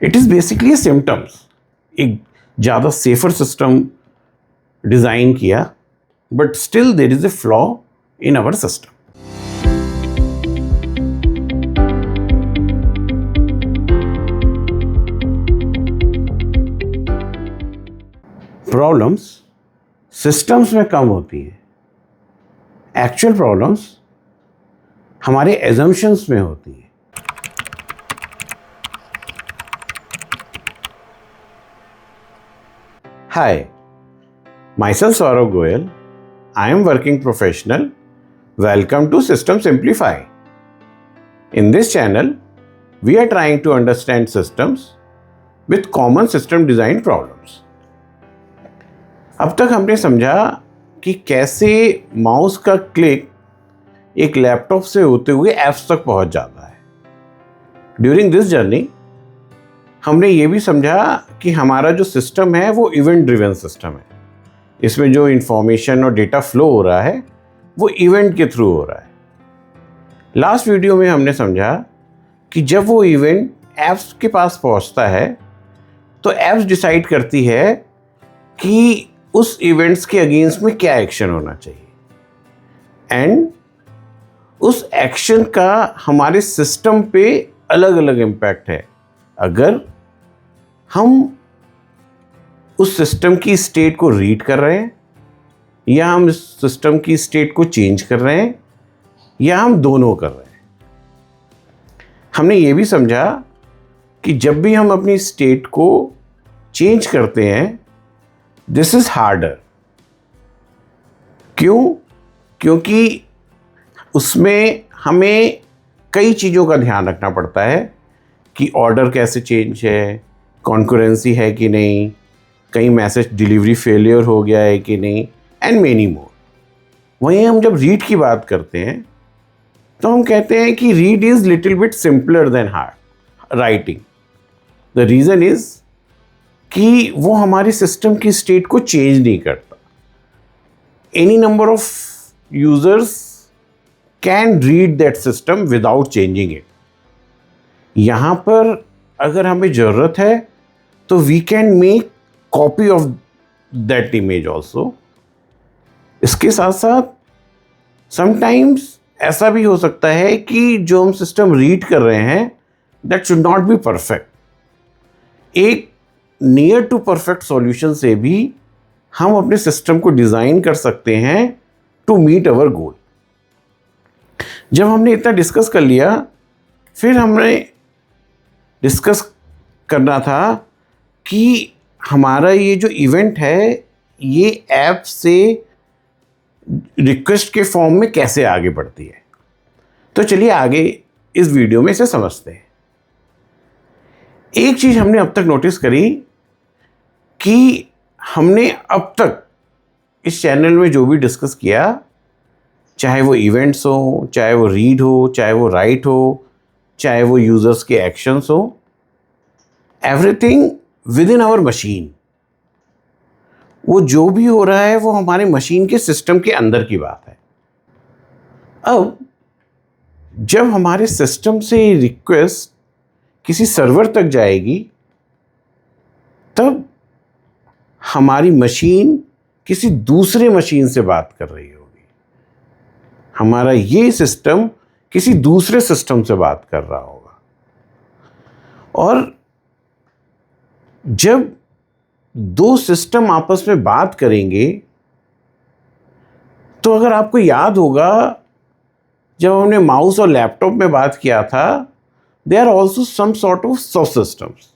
It is basically symptoms. एक ज़्यादा safer system design किया, but still there is a flaw in our system. Problems systems में कम होती है, एक्चुअल प्रॉब्लम्स हमारे एजम्पशंस में होती है। Hi, myself Saurav Goyal. I am working professional. Welcome to System Simplify. In this channel, we are trying to understand systems with common system design problems. अब तक हमने समझा कि कैसे माउस का क्लिक एक लैपटॉप से होते हुए ऐप्स तक पहुंच जाता है। ड्यूरिंग दिस जर्नी हमने ये भी समझा कि हमारा जो सिस्टम है वो इवेंट ड्रिवन सिस्टम है। इसमें जो इंफॉर्मेशन और डेटा फ्लो हो रहा है वो इवेंट के थ्रू हो रहा है। लास्ट वीडियो में हमने समझा कि जब वो इवेंट ऐप्स के पास पहुंचता है तो ऐप्स डिसाइड करती है कि उस इवेंट्स के अगेंस्ट में क्या एक्शन होना चाहिए, एंड उस एक्शन का हमारे सिस्टम पे अलग अलग इम्पैक्ट है अगर हम उस सिस्टम की स्टेट को रीड कर रहे हैं, या हम इस सिस्टम की स्टेट को चेंज कर रहे हैं, या हम दोनों कर रहे हैं। हमने ये भी समझा कि जब भी हम अपनी स्टेट को चेंज करते हैं, दिस इज हार्डर। क्यों? क्योंकि उसमें हमें कई चीज़ों का ध्यान रखना पड़ता है कि ऑर्डर कैसे चेंज है, कॉन्करेंसी है कि नहीं, कहीं मैसेज डिलीवरी फेलियर हो गया है कि नहीं, एंड मेनी मोर। वहीं हम जब रीड की बात करते हैं तो हम कहते हैं कि read is little bit simpler than writing. The reason is कि वो हमारी सिस्टम की स्टेट को चेंज नहीं करता। Any number of users can read that system without changing it. यहाँ पर अगर हमें ज़रूरत है तो we can make copy of that image also. इसके साथ साथ समटाइम्स ऐसा भी हो सकता है कि जो हम सिस्टम रीड कर रहे हैं that should not be perfect. एक नियर टू परफेक्ट सॉल्यूशन से भी हम अपने सिस्टम को डिज़ाइन कर सकते हैं टू मीट अवर गोल। जब हमने इतना डिस्कस कर लिया, फिर हमने डिस्कस करना था कि हमारा ये जो इवेंट है ये ऐप से रिक्वेस्ट के फॉर्म में कैसे आगे बढ़ती है। तो चलिए आगे इस वीडियो में इसे समझते हैं। एक चीज़ हमने अब तक नोटिस करी कि हमने अब तक इस चैनल में जो भी डिस्कस किया, चाहे वो इवेंट्स हो, चाहे वो रीड हो, चाहे वो राइट हो, चाहे वो यूज़र्स के एक्शंस हो, everything within our machine. वो जो भी हो रहा है वो हमारे मशीन के सिस्टम के अंदर की बात है। अब जब हमारे सिस्टम से रिक्वेस्ट किसी सर्वर तक जाएगी तब हमारी मशीन किसी दूसरे मशीन से बात कर रही होगी। हमारा ये सिस्टम किसी दूसरे सिस्टम से बात कर रहा होगा। और जब दो सिस्टम आपस में बात करेंगे तो अगर आपको याद होगा जब हमने माउस और लैपटॉप में बात किया था, they are also some sort of sub systems.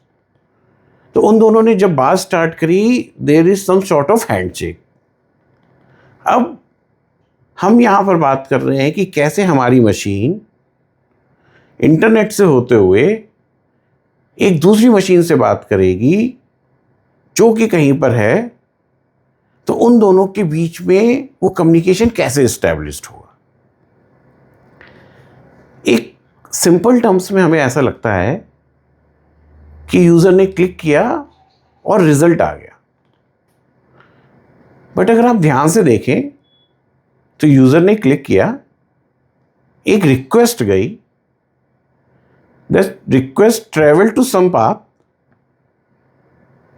तो उन दोनों ने जब बात स्टार्ट करी, there is some sort of handshake. अब हम यहाँ पर बात कर रहे हैं कि कैसे हमारी मशीन इंटरनेट से होते हुए एक दूसरी मशीन से बात करेगी जो कि कहीं पर है, तो उन दोनों के बीच में वो कम्युनिकेशन कैसे इस्टेब्लिश्ड होगा। एक सिंपल टर्म्स में हमें ऐसा लगता है कि यूज़र ने क्लिक किया और रिजल्ट आ गया, बट अगर आप ध्यान से देखें तो यूज़र ने क्लिक किया, एक रिक्वेस्ट गई, that request travel to some path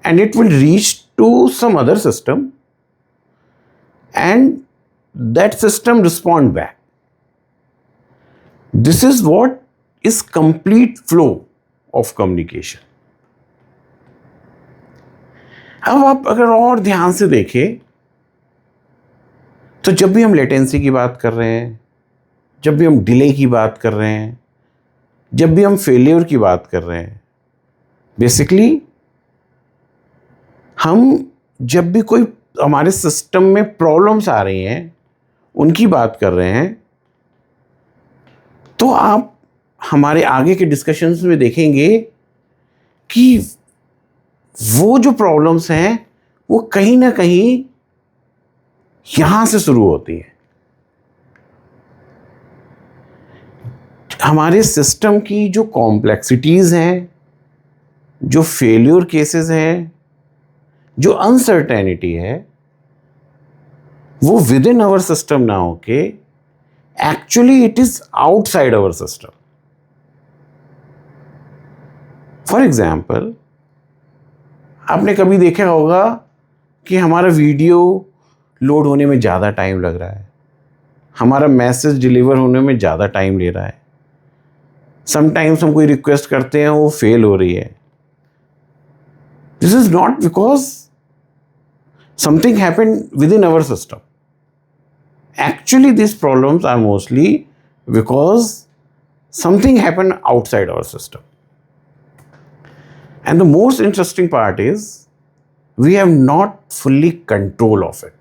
and it will reach to some other system and that system respond back. This is what is complete flow of communication. अब आप अगर और ध्यान से देखें तो जब भी हम लेटेंसी की बात कर रहे हैं, जब भी हम डिले की बात कर रहे हैं, जब भी हम फेलियर की बात कर रहे हैं, बेसिकली हम जब भी कोई हमारे सिस्टम में प्रॉब्लम्स आ रही हैं उनकी बात कर रहे हैं, तो आप हमारे आगे के डिस्कशंस में देखेंगे कि वो जो प्रॉब्लम्स हैं वो कहीं ना कहीं यहां से शुरू होती है। हमारे सिस्टम की जो कॉम्प्लेक्सिटीज हैं, जो फेल्योर केसेस हैं, जो अनसर्टेनिटी है, वो विद इन आवर सिस्टम ना होके actually it is outside our system. For example, आपने कभी देखा होगा कि हमारा वीडियो लोड होने में ज़्यादा टाइम लग रहा है, हमारा मैसेज डिलीवर होने में ज़्यादा टाइम ले रहा है, समटाइम्स हम कोई रिक्वेस्ट करते हैं वो फेल हो रही है। This is not because something happened within our system. Actually, these problems are mostly because something happened outside our system. And the most interesting part is we have not fully control of it.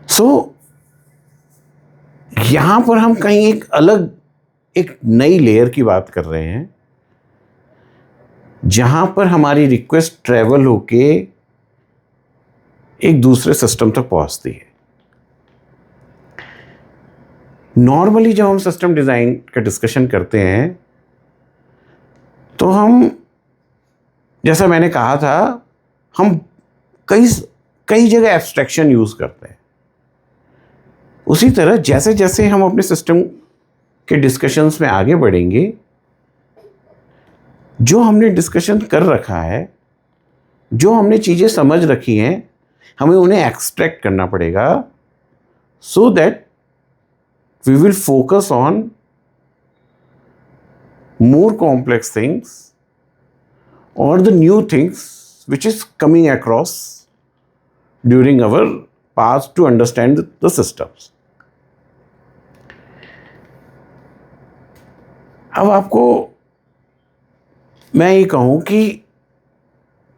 So, यहां पर हम कहीं एक नई layer की बात कर रहे हैं जहां पर हमारी रिक्वेस्ट ट्रेवल होके एक दूसरे सिस्टम तक पहुंचती है. नॉर्मली जब हम सिस्टम डिजाइन का डिस्कशन करते हैं तो हम, जैसा मैंने कहा था, हम कई जगह एब्स्ट्रैक्शन यूज करते हैं. उसी तरह जैसे जैसे हम अपने सिस्टम के डिस्कशंस में आगे बढ़ेंगे, जो हमने डिस्कशन कर रखा है, जो हमने चीजें समझ रखी हैं, हमें उन्हें एक्सट्रैक्ट करना पड़ेगा so that we will focus on more complex things और the new things which is coming across during our path to understand the systems. अब आपको मैं ये कहूं कि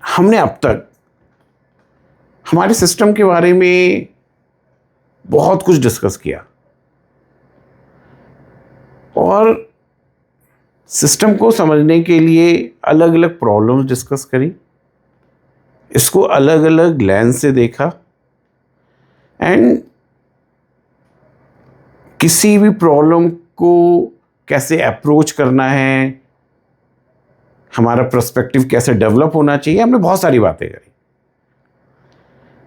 हमने अब तक हमारे सिस्टम के बारे में बहुत कुछ डिस्कस किया और सिस्टम को समझने के लिए अलग अलग प्रॉब्लम्स डिस्कस करी, इसको अलग अलग लेंस से देखा एंड किसी भी प्रॉब्लम को कैसे अप्रोच करना है, हमारा पर्सपेक्टिव कैसे डेवलप होना चाहिए, हमने बहुत सारी बातें करी.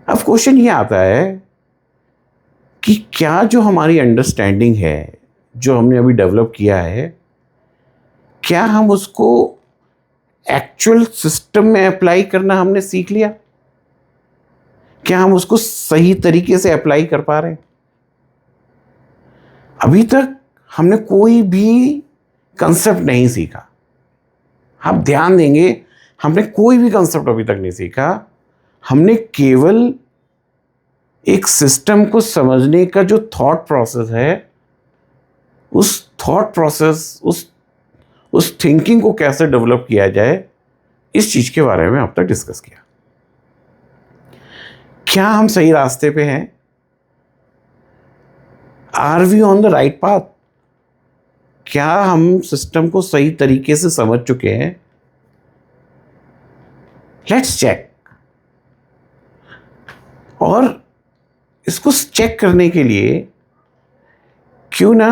अब क्वेश्चन ये आता है कि क्या जो हमारी अंडरस्टैंडिंग है, जो हमने अभी डेवलप किया है, क्या हम उसको एक्चुअल सिस्टम में अप्लाई करना हमने सीख लिया? क्या हम उसको सही तरीके से अप्लाई कर पा रहे हैं? अभी तक हमने कोई भी कंसेप्ट नहीं सीखा. आप ध्यान देंगे, हमने कोई भी कंसेप्ट अभी तक नहीं सीखा. हमने केवल एक सिस्टम को समझने का जो थॉट प्रोसेस है, उस थॉट प्रोसेस, उस थिंकिंग को कैसे डेवलप किया जाए, इस चीज के बारे में अब तक डिस्कस किया. क्या हम सही रास्ते पे हैं? Are we on the right path? क्या हम सिस्टम को सही तरीके से समझ चुके हैं? Let's check. और इसको चेक करने के लिए क्यों ना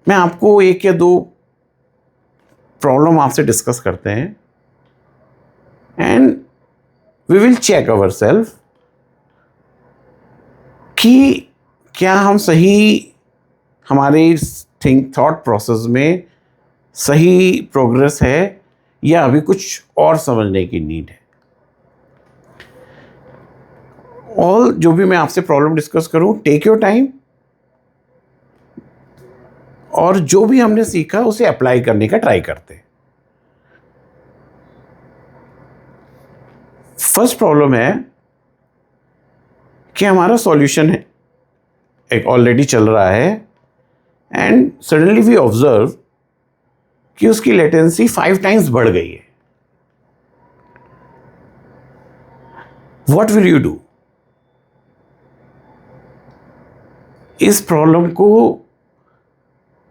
मैं आपको एक या दो प्रॉब्लम आपसे डिस्कस करते हैं and we will check our self कि क्या हम सही, हमारे थॉट प्रोसेस में सही प्रोग्रेस है या अभी कुछ और समझने की नीड है। और जो भी मैं आपसे प्रॉब्लम डिस्कस करूं, टेक योर टाइम, और जो भी हमने सीखा उसे अप्लाई करने का ट्राई करते हैं। फर्स्ट प्रॉब्लम है कि हमारा सॉल्यूशन है एक ऑलरेडी चल रहा है, एंड सडनली वी ऑब्जर्व कि उसकी लेटेंसी 5 टाइम्स बढ़ गई है। What will you do? इस प्रॉब्लम को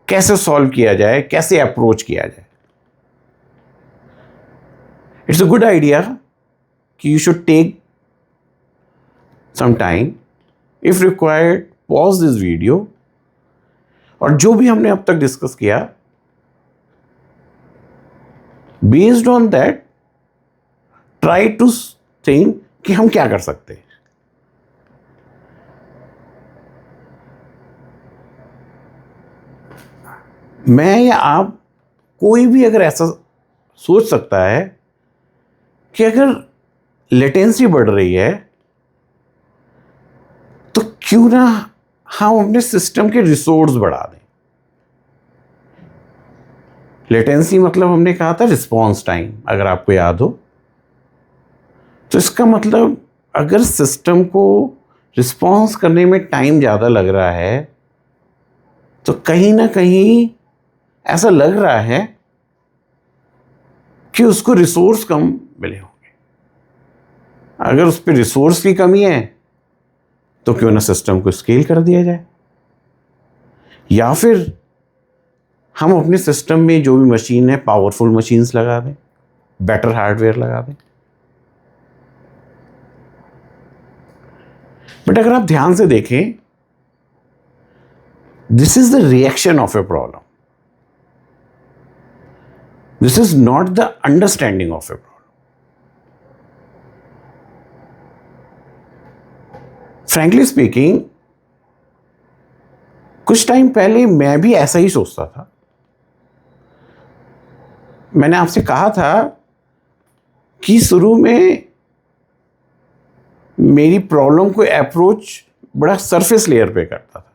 कैसे सॉल्व किया जाए, कैसे अप्रोच किया जाए? इट्स अ गुड आइडिया कि you should take some time, if required pause this video, और जो भी हमने अब तक डिस्कस किया, based on that try to think कि हम क्या कर सकते हैं। मैं या आप, कोई भी अगर ऐसा सोच सकता है कि अगर लेटेंसी बढ़ रही है तो क्यों ना हम अपने सिस्टम के रिसोर्स बढ़ा दें। लेटेंसी मतलब हमने कहा था रिस्पॉन्स टाइम, अगर आपको याद हो। तो इसका मतलब अगर सिस्टम को रिस्पॉन्स करने में टाइम ज़्यादा लग रहा है तो कहीं ना कहीं ऐसा लग रहा है कि उसको रिसोर्स कम मिले होंगे। अगर उस पर रिसोर्स की कमी है तो क्यों ना सिस्टम को स्केल कर दिया जाए, या फिर हम अपने सिस्टम में जो भी मशीन है पावरफुल मशीन्स लगा दें, बेटर हार्डवेयर लगा दें। बट अगर आप ध्यान से देखें, this is the reaction of a problem, this is not the understanding of a problem. Frankly speaking, कुछ टाइम पहले मैं भी ऐसा ही सोचता था। मैंने आपसे कहा था कि शुरू में मेरी प्रॉब्लम को अप्रोच बड़ा सरफेस लेयर पे करता था।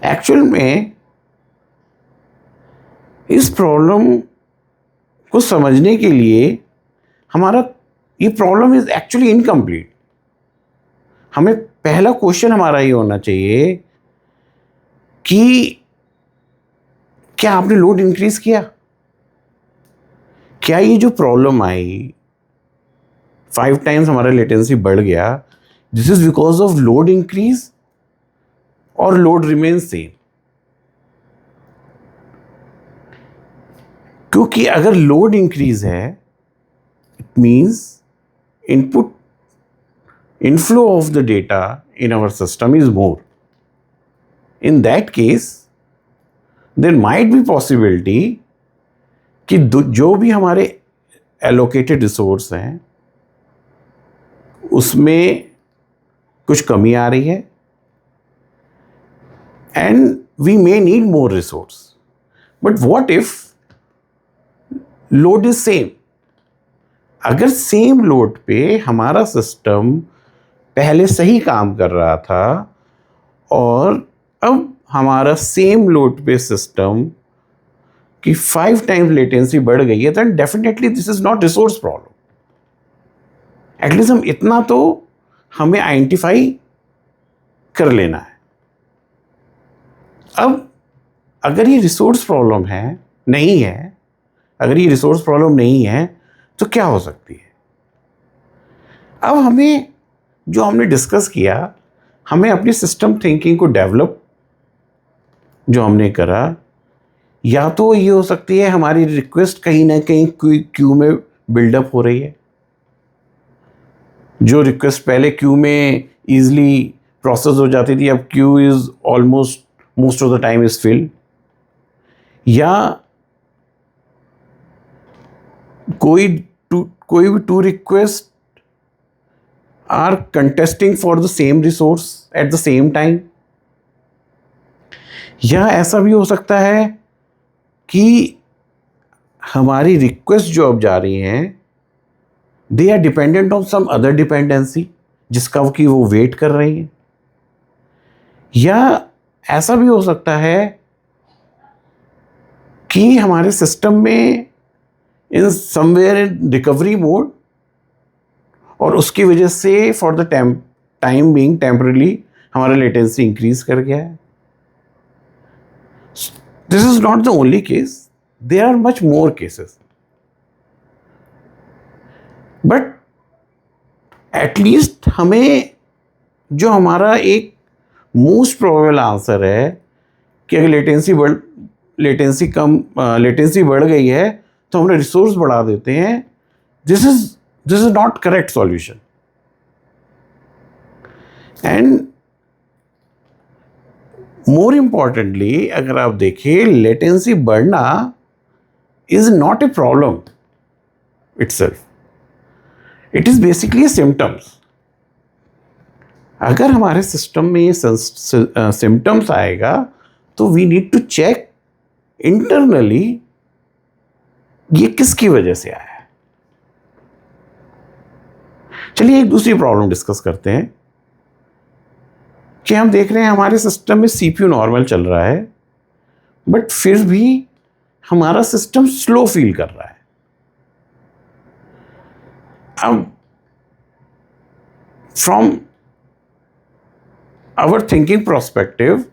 एक्चुअल में इस प्रॉब्लम को समझने के लिए हमारा ये प्रॉब्लम इज एक्चुअली इनकम्प्लीट। हमें पहला क्वेश्चन हमारा ये होना चाहिए कि क्या आपने लोड इंक्रीज किया? क्या ये जो प्रॉब्लम आई 5 टाइम्स हमारा लेटेंसी बढ़ गया, this is because of load increase और लोड रिमेन सेम? क्योंकि अगर लोड इंक्रीज है, it means input inflow of the data in our system is more. In that case, there might be possibility कि जो भी हमारे allocated resource हैं उसमें कुछ कमी आ रही है, and we may need more resource. But what if load is same? अगर सेम लोड पे हमारा सिस्टम पहले सही काम कर रहा था और अब हमारा सेम लोड पे सिस्टम की 5 टाइम्स लेटेंसी बढ़ गई है, then definitely this is not resource problem. At least हम इतना तो हमें आइडेंटिफाई कर लेना है। अब अगर ये रिसोर्स प्रॉब्लम है नहीं है, अगर ये रिसोर्स प्रॉब्लम नहीं है तो क्या हो सकती है? अब हमें जो हमने डिस्कस किया, हमें अपनी सिस्टम थिंकिंग को डेवलप जो हमने करा, या तो ये हो सकती है हमारी रिक्वेस्ट कहीं ना कहीं क्यू में बिल्डअप हो रही है, जो रिक्वेस्ट पहले क्यू में इजीली प्रोसेस हो जाती थी अब queue is almost most of the time is filled, या कोई भी two request are contesting for the same resource at the same time। या ऐसा भी हो सकता है कि हमारी रिक्वेस्ट जो अब जा रही हैं, they are dependent on some other dependency जिसका वो वेट कर रही हैं। या ऐसा भी हो सकता है कि हमारे सिस्टम में in somewhere in recovery mode, और उसकी वजह से for the time being temporarily हमारा लेटेंसी इंक्रीज कर गया है। This is not the only case, there are much more cases, but at least हमें जो हमारा एक मोस्ट प्रोबेबल आंसर है कि अगर लेटेंसी बढ़ गई है तो हमने रिसोर्स बढ़ा देते हैं, this is not correct solution. And more importantly अगर आप देखिए, लेटेंसी बढ़ना is not a problem itself, it is basically symptoms. अगर हमारे सिस्टम में ये सिम्टम्स आएगा तो we need to check internally ये किसकी वजह से आया है। चलिए एक दूसरी प्रॉब्लम डिस्कस करते हैं कि हम देख रहे हैं हमारे सिस्टम में सीपीयू नॉर्मल चल रहा है, बट फिर भी हमारा सिस्टम स्लो फील कर रहा है। अब फ्रॉम आवर थिंकिंग प्रोस्पेक्टिव,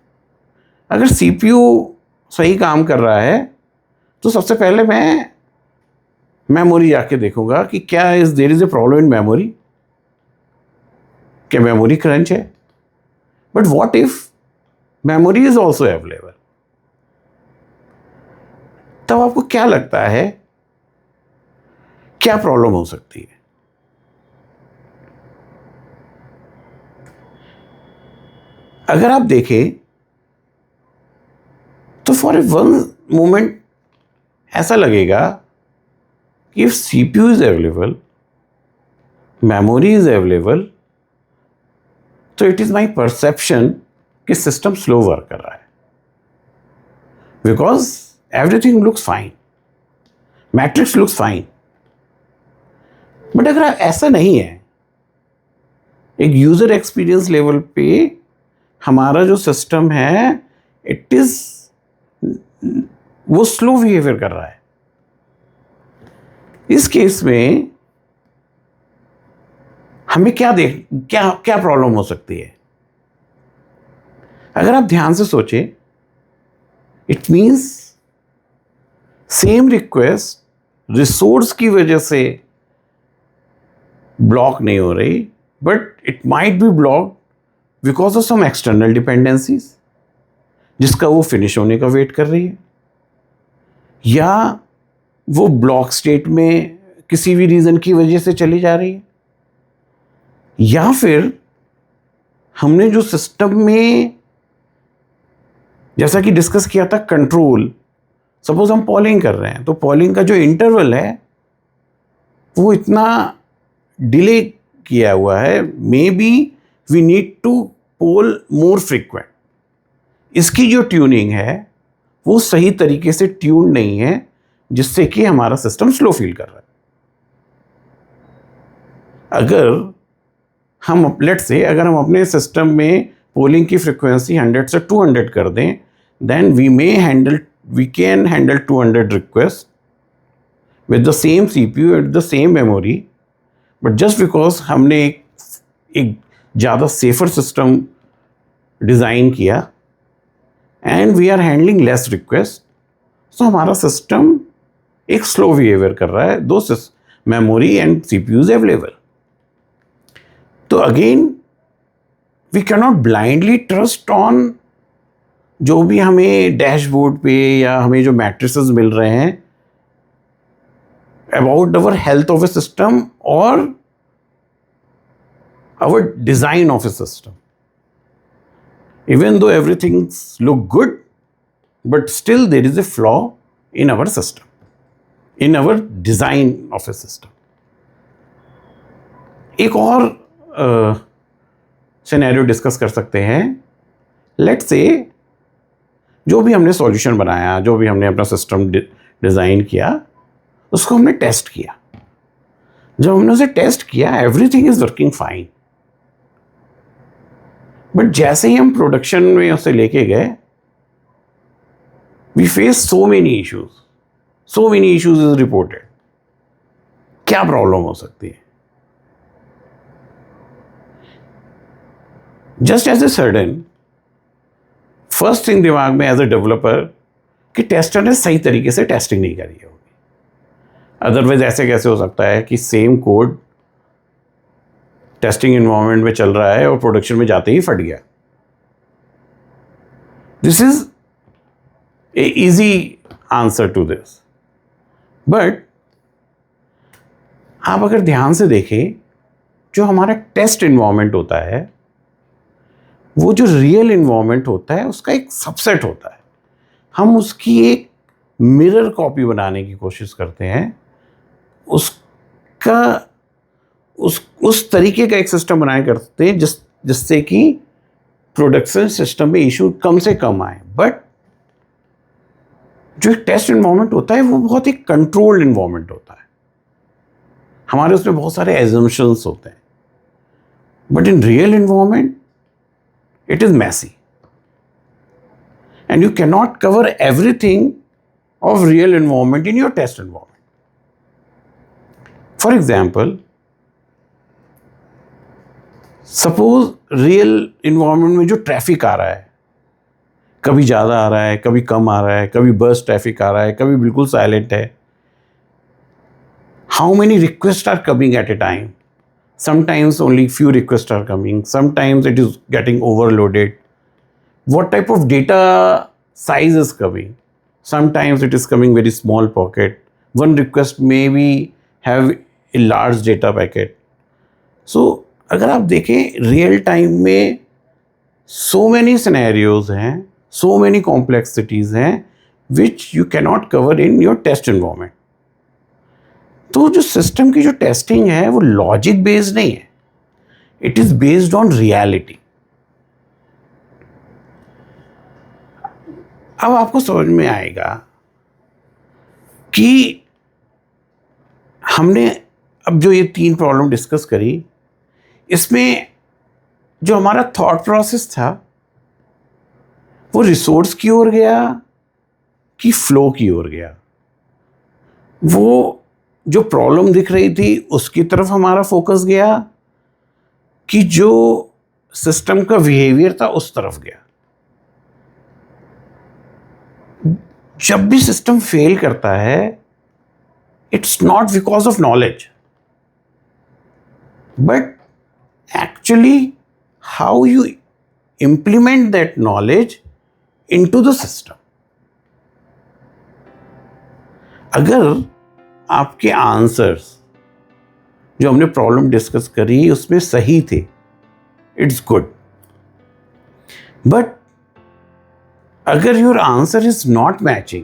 अगर सीपीयू सही काम कर रहा है तो सबसे पहले मैं मेमोरी जाके देखूंगा कि क्या there is a problem in memory, क्या मेमोरी क्रंच है। But what if memory is also available, तब आपको क्या लगता है क्या प्रॉब्लम हो सकती है? अगर आप देखें तो फॉर ए वन मोमेंट ऐसा लगेगा कि if CPU is available, memory is available, तो इट इज माई परसेप्शन कि सिस्टम स्लो वर्क कर रहा है, because everything looks fine, matrix looks fine. But अगर ऐसा नहीं है, एक यूजर एक्सपीरियंस लेवल पे हमारा जो सिस्टम है इट इज वो स्लो बिहेवियर कर रहा है, इस केस में हमें क्या प्रॉब्लम हो सकती है? अगर आप ध्यान से सोचें, it means same request resource की वजह से ब्लॉक नहीं हो रही, but it might be block because of some external dependencies जिसका वो फिनिश होने का वेट कर रही है, या वो ब्लॉक स्टेट में किसी भी रीजन की वजह से चली जा रही है, या फिर हमने जो सिस्टम में जैसा कि डिस्कस किया था कंट्रोल, सपोज हम पॉलिंग कर रहे हैं तो पॉलिंग का जो इंटरवल है वो इतना डिले किया हुआ है, may be we need to poll more frequent. इसकी जो ट्यूनिंग है वो सही तरीके से ट्यून नहीं है, जिससे कि हमारा सिस्टम स्लो फील कर रहा है। अगर हम लेट्स से अगर हम अपने सिस्टम में पोलिंग की फ्रीक्वेंसी 100 से 200 कर दें, then we can handle 200 request with the same CPU at the same memory, but just because हमने एक ज़्यादा सेफर सिस्टम डिज़ाइन किया and we are handling less request, so हमारा सिस्टम एक स्लो बिहेवियर कर रहा है, though memory and CPUs available. तो again we can not blindly trust on जो भी हमें डैशबोर्ड पे या हमें जो मैट्रिसेस मिल रहे हैं about our health of a system और our design of a system. Even though everything look good, but still there is a flaw in our system, in our design of a system. एक और scenario discuss कर सकते हैं। Let's say जो भी हमने solution बनाया, जो भी हमने अपना सिस्टम डिज़ाइन किया, उसको हमने टेस्ट किया। जब हमने उसे टेस्ट किया, everything is working fine. But जैसे ही हम प्रोडक्शन में उसे लेके गए, we face so many issues is reported. क्या प्रॉब्लम हो सकती है? Just as a sudden first thing दिमाग में एज ए डेवलपर कि टेस्टर ने सही तरीके से टेस्टिंग नहीं करी होगी। अदरवाइज ऐसे कैसे हो सकता है कि सेम कोड टेस्टिंग एनवायरनमेंट में चल रहा है और प्रोडक्शन में जाते ही फट गया? This is a easy answer to this. But आप अगर ध्यान से देखें, जो हमारा टेस्ट एनवायरनमेंट होता है वो जो रियल एनवायरनमेंट होता है उसका एक सबसेट होता है। हम उसकी एक मिरर कॉपी बनाने की कोशिश करते हैं, उसका उस तरीके का एक सिस्टम बनाया करते हैं जिससे कि प्रोडक्शन सिस्टम में इशू कम से कम आए। बट जो एक टेस्ट एनवायरनमेंट होता है वो बहुत ही कंट्रोल्ड एनवायरनमेंट होता है। हमारे उसमें बहुत सारे एजम्पशंस होते हैं। But in real environment it is messy and you cannot cover everything of real environment in your test environment. For example, suppose real environment में जो ट्रैफिक आ रहा है, कभी ज़्यादा आ रहा है, कभी कम आ रहा है, कभी बर्स्ट ट्रैफिक आ रहा है, कभी बिल्कुल साइलेंट है। How many requests are coming at a time? Sometimes only few requests are coming. Sometimes it is getting overloaded. What type of data size is coming? Sometimes it is coming very small pocket. One request maybe have a large data packet. So अगर आप देखें real time में so many scenarios हैं, so many complexities हैं which you cannot cover in your test environment. तो जो system की जो टेस्टिंग है वो लॉजिक बेस्ड नहीं है, it is based on reality. अब आपको समझ में आएगा कि हमने अब जो ये 3 प्रॉब्लम डिस्कस करी, इसमें जो हमारा थॉट प्रोसेस था वो रिसोर्स की ओर गया कि फ्लो की ओर गया। वो जो प्रॉब्लम दिख रही थी उसकी तरफ हमारा फोकस गया कि जो सिस्टम का बिहेवियर था उस तरफ गया। जब भी सिस्टम फेल करता है, it's not because of knowledge but actually how you implement that knowledge into the system. अगर आपके आंसर्स जो हमने प्रॉब्लम डिस्कस करी उसमें सही थे, इट्स गुड। बट अगर your answer is not matching,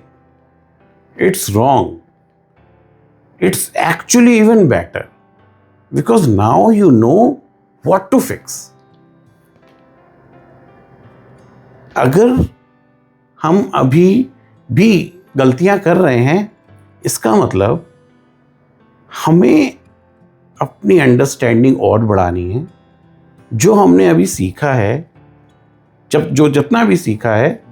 it's wrong. It's actually even better because now you know what to fix. अगर हम अभी भी गलतियां कर रहे हैं, इसका मतलब हमें अपनी अंडरस्टैंडिंग और बढ़ानी है। जो हमने अभी सीखा है, जितना भी सीखा है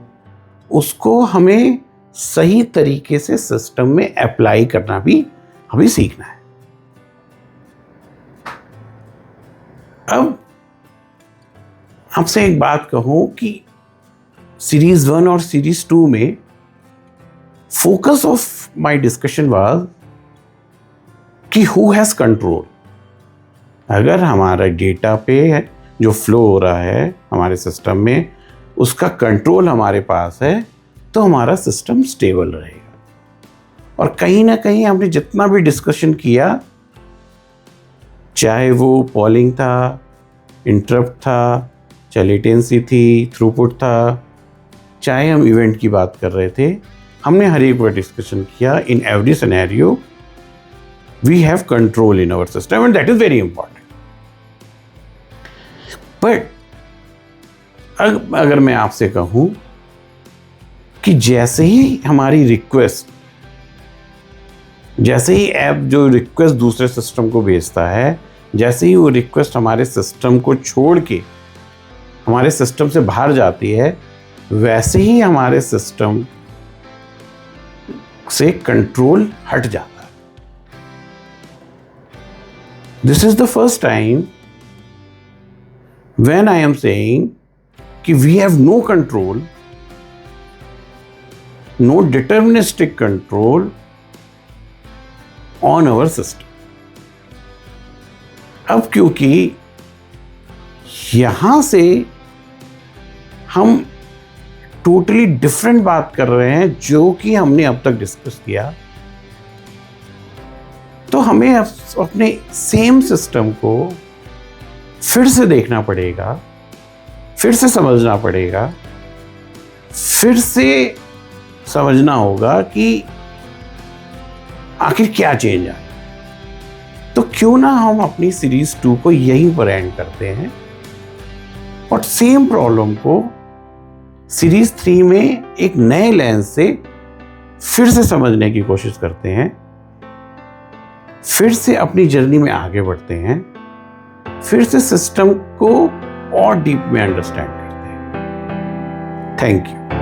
उसको हमें सही तरीके से सिस्टम में अप्लाई करना भी हमें सीखना है। अब आपसे एक बात कहूं कि सीरीज 1 और सीरीज 2 में focus of my discussion was कि हु हैज कंट्रोल। अगर हमारा डेटा पे जो फ्लो हो रहा है हमारे सिस्टम में, उसका कंट्रोल हमारे पास है तो हमारा सिस्टम स्टेबल रहेगा। और कहीं ना कहीं हमने जितना भी डिस्कशन किया, चाहे वो पॉलिंग था, इंटरप्ट था, चाहे लेटेंसी थी, थ्रूपुट था, चाहे हम इवेंट की बात कर रहे थे, हमने हर एक पर डिस्कशन किया। In every scenario we have control in our system and that is very important. But अगर मैं आपसे कहूं कि जैसे ही हमारी रिक्वेस्ट जैसे ही ऐप जो रिक्वेस्ट दूसरे सिस्टम को भेजता है, जैसे ही वो रिक्वेस्ट हमारे सिस्टम को छोड़ के हमारे सिस्टम से बाहर जाती है, वैसे ही हमारे सिस्टम से कंट्रोल हट जाता है। This is the first time when I am saying कि we have no control, no deterministic control on our system. अब क्योंकि यहां से हम टोटली डिफरेंट बात कर रहे हैं जो कि हमने अब तक डिस्कस किया, तो हमें अपने सेम सिस्टम को फिर से देखना पड़ेगा, फिर से समझना पड़ेगा, फिर से समझना होगा कि आखिर क्या चेंज आया। तो क्यों ना हम अपनी सीरीज 2 को यहीं पर एंड करते हैं और सेम प्रॉब्लम को सीरीज 3 में एक नए लेंस से फिर से समझने की कोशिश करते हैं, फिर से अपनी जर्नी में आगे बढ़ते हैं, फिर से सिस्टम को और डीप में अंडरस्टैंड करते हैं। Thank you.